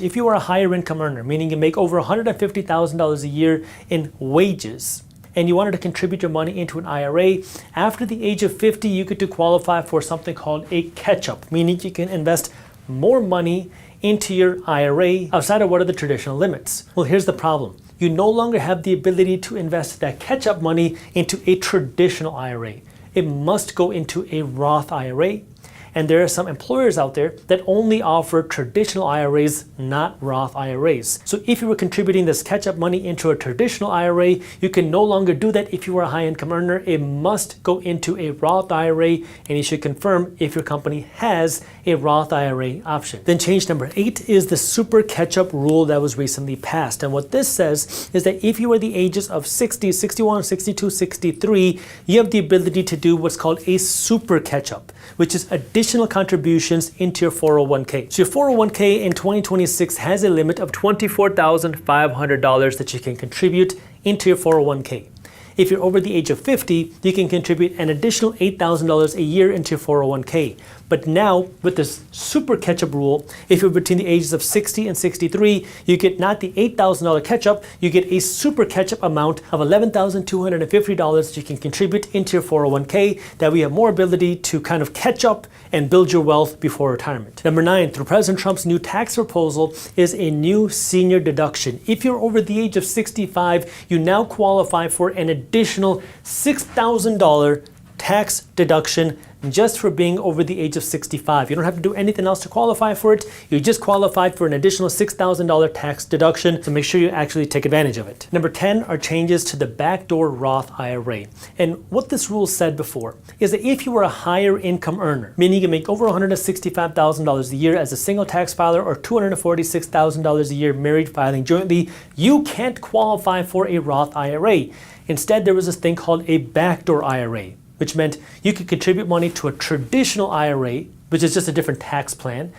If you are a higher income earner, meaning you make over $150,000 a year in wages, and you wanted to contribute your money into an IRA, after the age of 50, you get to qualify for something called a catch-up, meaning you can invest more money into your IRA outside of what are the traditional limits. Well, here's the problem. You no longer have the ability to invest that catch-up money into a traditional IRA. It must go into a Roth IRA. And there are some employers out there that only offer traditional IRAs, not Roth IRAs. So if you were contributing this catch-up money into a traditional IRA, you can no longer do that if you are a high-income earner. It must go into a Roth IRA, and you should confirm if your company has a Roth IRA option. Then change number 8 is the super catch-up rule that was recently passed. And what this says is that if you are the ages of 60, 61, 62, 63, you have the ability to do what's called a super catch-up, which is additional contributions into your 401k. So your 401k in 2026 has a limit of $24,500 that you can contribute into your 401k. If you're over the age of 50, you can contribute an additional $8,000 a year into your 401k. But now, with this super catch-up rule, if you're between the ages of 60 and 63, you get not the $8,000 catch-up, you get a super catch-up amount of $11,250 that you can contribute into your 401k, that we have more ability to kind of catch up and build your wealth before retirement. Number 9, through President Trump's new tax proposal is a new senior deduction. If you're over the age of 65, you now qualify for an additional $6,000 tax deduction just for being over the age of 65. You don't have to do anything else to qualify for it. You just qualified for an additional $6,000 tax deduction, so make sure you actually take advantage of it. Number 10 are changes to the Backdoor Roth IRA. And what this rule said before is that if you were a higher income earner, meaning you make over $165,000 a year as a single tax filer or $246,000 a year married filing jointly, you can't qualify for a Roth IRA. Instead, there was this thing called a Backdoor IRA, which meant you could contribute money to a traditional IRA, which is just a different tax plan,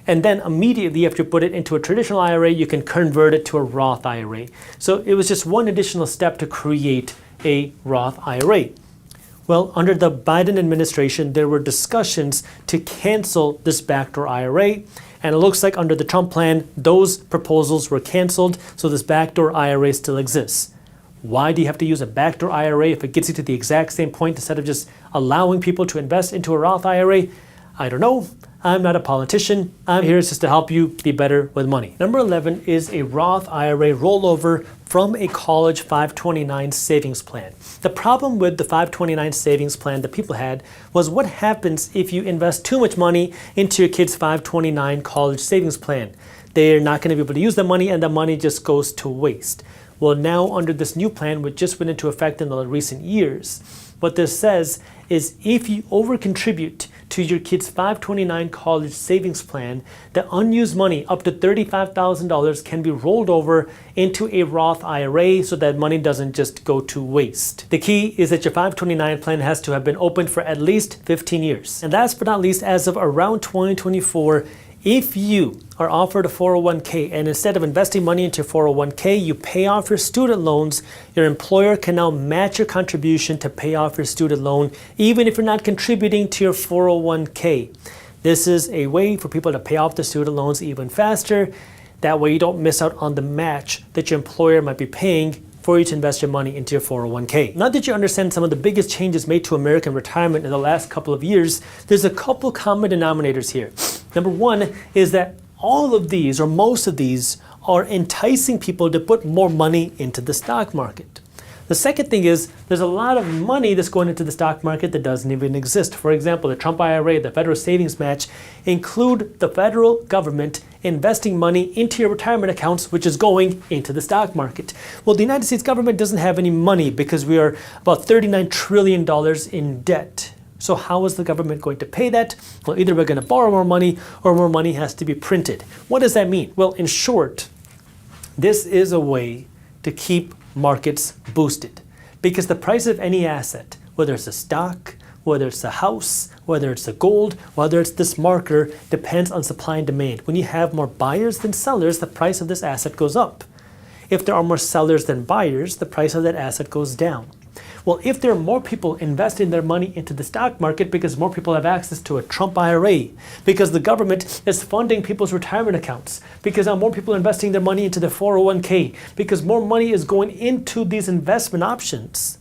and then immediately after you put it into a traditional IRA, you can convert it to a Roth IRA. So it was just one additional step to create a Roth IRA. Well, under the Biden administration, there were discussions to cancel this Backdoor IRA, and it looks like under the Trump plan, those proposals were canceled, so this Backdoor IRA still exists. Why do you have to use a Backdoor IRA if it gets you to the exact same point instead of just allowing people to invest into a Roth IRA? I don't know. I'm not a politician. I'm here just to help you be better with money. Number 11 is a Roth IRA rollover from a college 529 savings plan. The problem with the 529 savings plan that people had was what happens if you invest too much money into your kid's 529 college savings plan. They're not going to be able to use the money, and the money just goes to waste. Well, now under this new plan, which just went into effect in the recent years, what this says is if you over-contribute to your kid's 529 college savings plan, the unused money up to $35,000 can be rolled over into a Roth IRA so that money doesn't just go to waste. The key is that your 529 plan has to have been opened for at least 15 years. And last but not least, as of around 2024, if you are offered a 401k and instead of investing money into 401k, you pay off your student loans, your employer can now match your contribution to pay off your student loan, even if you're not contributing to your 401k. This is a way for people to pay off the student loans even faster. That way you don't miss out on the match that your employer might be paying for you to invest your money into your 401k. Now that you understand some of the biggest changes made to American retirement in the last couple of years, there's a couple common denominators here. Number 1 is that all of these, or most of these, are enticing people to put more money into the stock market. The second thing is there's a lot of money that's going into the stock market that doesn't even exist. For example, the Trump IRA, the federal savings match, include the federal government investing money into your retirement accounts, which is going into the stock market. Well, the United States government doesn't have any money because we are about $39 trillion in debt. So how is the government going to pay that? Well, either we're going to borrow more money or more money has to be printed. What does that mean? Well, in short, this is a way to keep markets boosted because the price of any asset, whether it's a stock, whether it's a house, whether it's a gold, whether it's this marker, depends on supply and demand. When you have more buyers than sellers, the price of this asset goes up. If there are more sellers than buyers, the price of that asset goes down. Well, if there are more people investing their money into the stock market because more people have access to a Trump IRA, because the government is funding people's retirement accounts, because now more people are investing their money into the 401k, because more money is going into these investment options,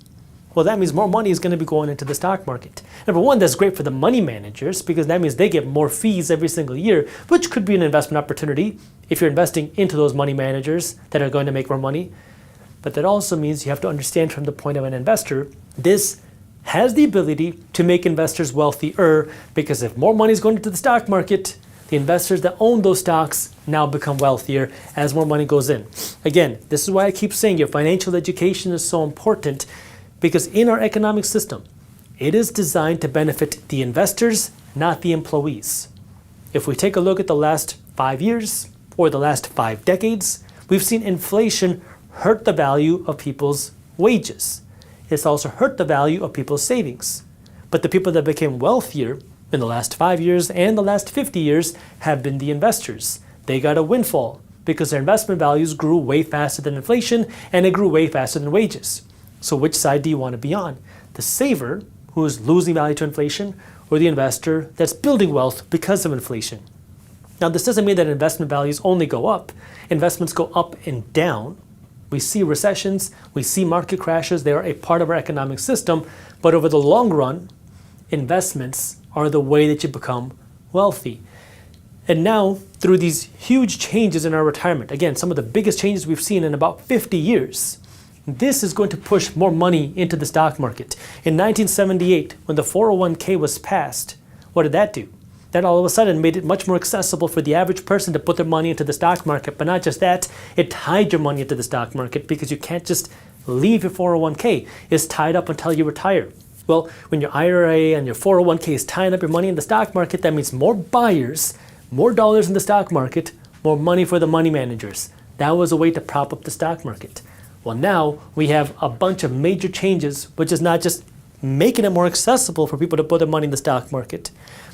well, that means more money is going to be going into the stock market. Number one, that's great for the money managers because that means they get more fees every single year, which could be an investment opportunity if you're investing into those money managers that are going to make more money. But that also means you have to understand from the point of an investor, this has the ability to make investors wealthier because if more money is going into the stock market, the investors that own those stocks now become wealthier as more money goes in. Again, this is why I keep saying your financial education is so important because in our economic system, it is designed to benefit the investors, not the employees. If we take a look at the last 5 years or the last 5 decades, we've seen inflation hurt the value of people's wages. It's also hurt the value of people's savings. But the people that became wealthier in the last 5 years and the last 50 years have been the investors. They got a windfall because their investment values grew way faster than inflation and it grew way faster than wages. So which side do you want to be on? The saver, who is losing value to inflation, or the investor that's building wealth because of inflation? Now, this doesn't mean that investment values only go up. Investments go up and down. We see recessions, we see market crashes, they are a part of our economic system, but over the long run, investments are the way that you become wealthy. And now, through these huge changes in our retirement, again, some of the biggest changes we've seen in about 50 years, this is going to push more money into the stock market. In 1978, when the 401k was passed, what did that do? That all of a sudden made it much more accessible for the average person to put their money into the stock market. But not just that, it tied your money into the stock market because you can't just leave your 401k. It's tied up until you retire. Well, when your IRA and your 401k is tying up your money in the stock market, that means more buyers, more dollars in the stock market, more money for the money managers. That was a way to prop up the stock market. Well, now we have a bunch of major changes, which is not just making it more accessible for people to put their money in the stock market,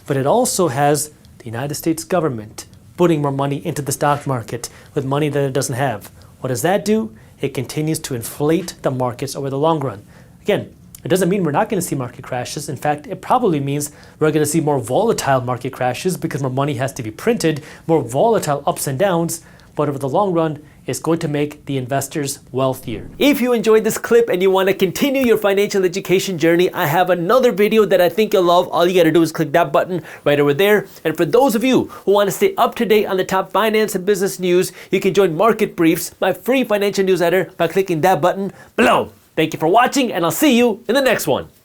but it also has the United States government putting more money into the stock market with money that it doesn't have. What does that do? It continues to inflate the markets over the long run. Again, it doesn't mean we're not going to see market crashes. In fact, it probably means we're going to see more volatile market crashes because more money has to be printed, more volatile ups and downs, but over the long run, it's going to make the investors wealthier. If you enjoyed this clip and you want to continue your financial education journey, I have another video that I think you'll love. All you got to do is click that button right over there. And for those of you who want to stay up to date on the top finance and business news, you can join Market Briefs, my free financial newsletter, by clicking that button below. Thank you for watching, and I'll see you in the next one.